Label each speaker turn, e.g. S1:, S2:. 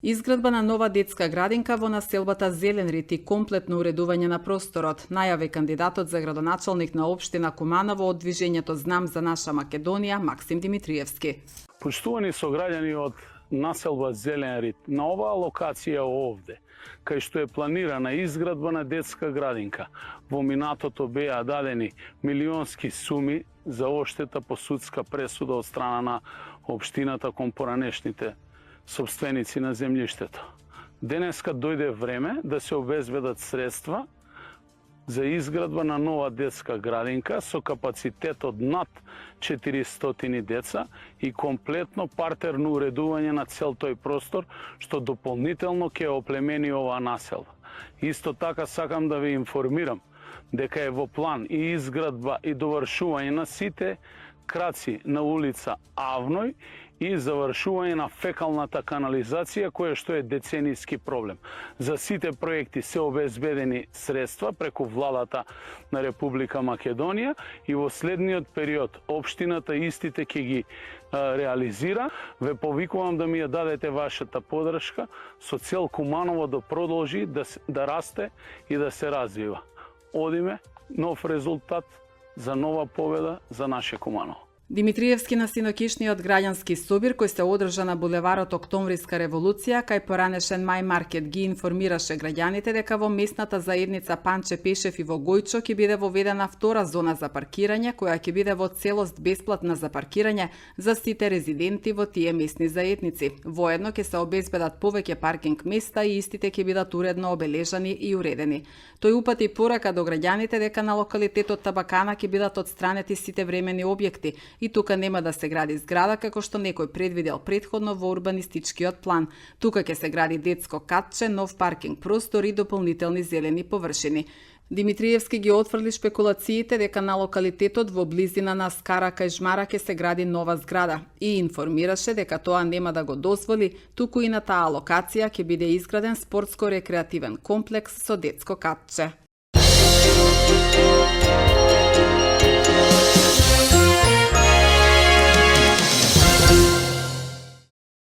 S1: Изградба на нова детска градинка во населбата Зелен рит и комплетно уредување на просторот, најави кандидатот за градоначалник на општина Куманово од движењето Знам за наша Македонија Максим Димитриевски.
S2: Почитувани сограѓани од населба Зелен рит, на оваа локација овде, кај што е планирана изградба на детска градинка, во минатото беа дадени милионски суми за оштета по судска пресуда од страна на општината кон поранешните собственици на земјиштето. Денеска дојде време да се обезбедат средства за изградба на нова детска градинка со капацитет од над 400 деца и комплетно партерно уредување на цел тој простор, што дополнително ќе оплемени оваа населба. Исто така сакам да ви информирам дека е во план и изградба и довршување на сите краци на улица Авној и завршување на фекалната канализација, која што е деценијски проблем. За сите проекти се обезбедени средства преку владата на Република Македонија и во следниот период општината истите ќе ги реализира. Ве повикувам да ми ја дадете вашата подршка со цел Куманово да продолжи да расте и да се развива. Одиме нов резултат за нова победа за наше Куманово.
S1: Димитриевски на синокишниот граѓански собир кој се одржа на булеварот Октомвриска револуција кај поранешен Мај Маркет ги информираше граѓаните дека во местната заедница Панче Пешев и во Гојчо ќе биде воведена втора зона за паркирање која ќе биде во целост бесплатна за паркирање за сите резиденти во тие местни заедници. Воедно ќе се обезбедат повеќе паркинг места и истите ќе бидат уредно обележани и уредени. Тој упати порака до граѓаните дека на локалитетот Табакана ќе бидат отстранети сите времени објекти и тука нема да се гради зграда како што некој предвидел претходно во урбанистичкиот план. Тука ќе се гради детско катче, нов паркинг простор и дополнителни зелени површини. Димитриевски ги отфрли шпекулациите дека на локалитетот во близина на Скара кај Жмара ќе се гради нова зграда и информираше дека тоа нема да го дозволи, туку и на таа локација ќе биде изграден спортско-рекреативен комплекс со детско катче.